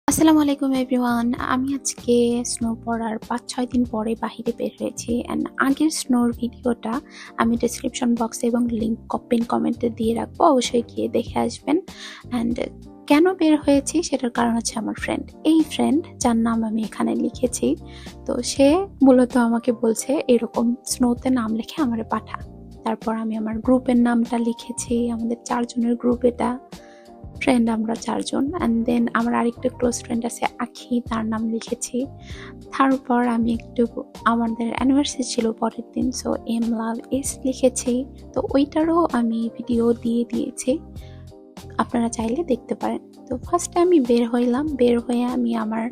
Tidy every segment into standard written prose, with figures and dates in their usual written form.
আসসালামু আলাইকুম এভরিওয়ান। আমি আজকে স্নো পড়ার ৫-৬ দিন পরে বাহিরে বের হয়েছি। অ্যান্ড আগের স্নোর ভিডিওটা আমি ডেসক্রিপশন বক্সে এবং লিঙ্ক পিন কমেন্টে দিয়ে রাখবো। অবশ্যই গিয়ে দেখে আসবেন। অ্যান্ড কেন বের হয়েছি সেটার কারণ হচ্ছে আমার ফ্রেন্ড। এই ফ্রেন্ড যার নাম আমি এখানে লিখেছি, তো সে মূলত আমাকে বলছে এরকম স্নোতে নাম লিখে আমারে পাঠা। তারপর আমি আমার গ্রুপের নামটা লিখেছি। আমাদের ৪ জনের গ্রুপ এটা। ফ্রেন্ড আমরা ৪ জন। অ্যান্ড দেন আমার আরেকটা ক্লোজ ফ্রেন্ড আছে আখি, তার নাম লিখেছি। তারপর আমি একটু আমাদের অ্যানিভার্সারি ছিল পরের দিন, সো এম লাভ এস লিখেছি। তো ওইটারও আমি ভিডিও দিয়ে দিয়েছি, আপনারা চাইলে দেখতে পারেন। তো ফার্স্টে আমি বের হইলাম, বের হয়ে আমি আমার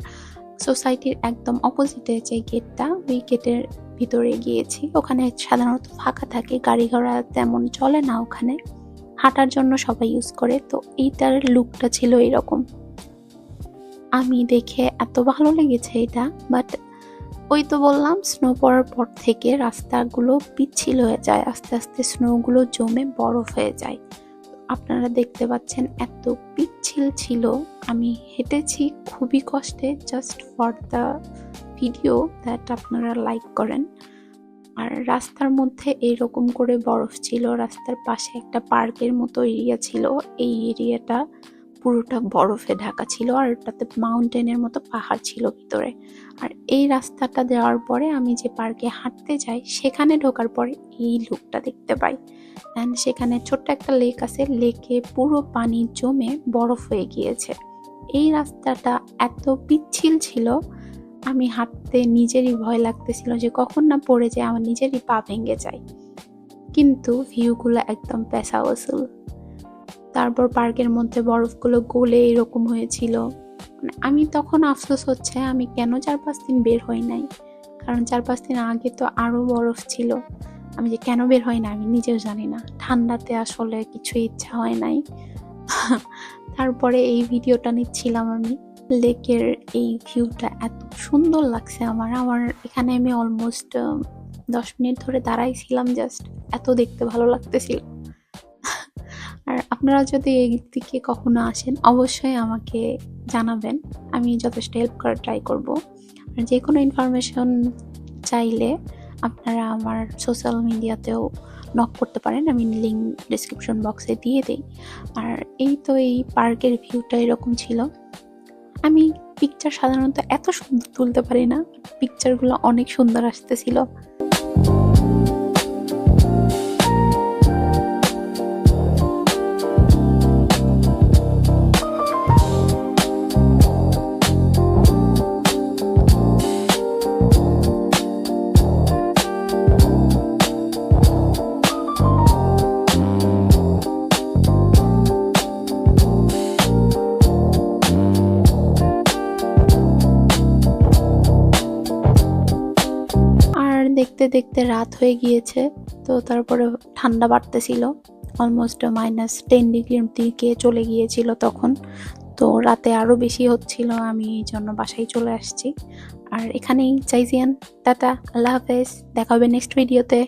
সোসাইটির একদম অপোজিটে যে গেটটা, ওই গেটের ভিতরে গিয়েছি। ওখানে সাধারণত ফাঁকা থাকে, গাড়ি ঘোড়া তেমন চলে না ওখানে, হাঁটার জন্য সবাই ইউজ করে। তো এইটার লুকটা ছিল এরকম। আমি দেখে এত ভালো লেগেছে এটা, বাট ওই তো বললাম স্নো পড়ার পর থেকে রাস্তাগুলো পিচ্ছিল হয়ে যায়, আস্তে আস্তে স্নোগুলো জমে বরফ হয়ে যায়। আপনারা দেখতে পাচ্ছেন এত পিচ্ছিল ছিল। আমি হেঁটেছি খুবই কষ্টে, just for the video that আপনারা লাইক করেন। আর রাস্তার মধ্যে এইরকম করে বরফ ছিল, রাস্তার পাশে একটা পার্কের মতো এরিয়া ছিল, এই এরিয়াটা পুরোটা বরফে ঢাকা ছিল, আর ওটাতে মাউন্টেনের মতো পাহাড় ছিল ভিতরে। আর এই রাস্তাটা দেওয়ার পরে আমি যে পার্কে হাঁটতে যাই, সেখানে ঢোকার পরে এই লুকটা দেখতে পাই। অ্যান্ড সেখানে ছোট্ট একটা লেক আছে, লেকে পুরো পানি জমে বরফ হয়ে গিয়েছে। এই রাস্তাটা এত পিচ্ছিল ছিল, আমি হাঁটতে নিজেরই ভয় লাগতেছিল যে কখন না পড়ে যায়, আমার নিজেরই পা ভেঙে যায়। কিন্তু ভিউগুলো একদম পেশা ওসুল। তারপর পার্কের মধ্যে বরফগুলো গলে এরকম হয়েছিল। মানে আমি তখন আফসোস হচ্ছে আমি কেন ৪-৫ দিন বের হই নাই, কারণ ৪-৫ দিন আগে তো আরো বরফ ছিল। আমি যে কেন বের হই না আমি নিজেও জানি না, ঠান্ডাতে আসলে কিছু ইচ্ছা হয় নাই। তারপরে এই ভিডিওটা নিচ্ছিলাম আমি, লেকের এই ভিউটা এত সুন্দর লাগছে আমার এখানে আমি অলমোস্ট 10 মিনিট ধরে দাঁড়াইছিলাম, জাস্ট এত দেখতে ভালো লাগতেছিল। আর আপনারা যদি এই দিকে কখনো আসেন অবশ্যই আমাকে জানাবেন, আমি যথেষ্ট হেল্প করার ট্রাই করব। আর যে কোনো ইনফরমেশন চাইলে আপনারা আমার সোশ্যাল মিডিয়াতেও নক করতে পারেন, আমি লিঙ্ক ডিসক্রিপশন বক্সে দিয়ে দিই। আর এই তো এই পার্কের ভিউটা এরকম ছিল। আমি পিকচার সাধারণত এত সুন্দর তুলতে পারি না, পিকচারগুলো অনেক সুন্দর আসতেছিল। আর দেখতে দেখতে রাত হয়ে গিয়েছে, তো তারপরে ঠান্ডা বাড়তেছিল, অলমোস্ট -10 ডিগ্রির দিকে চলে গিয়েছিল তখন। তো রাতে আরো বেশি হচ্ছিল, আমি এই জন্য বাসায় চলে আসছি। আর এখানেই চাইজিয়ান, টাটা, আল্লাহ হাফেজ, দেখা হবে নেক্সট ভিডিওতে।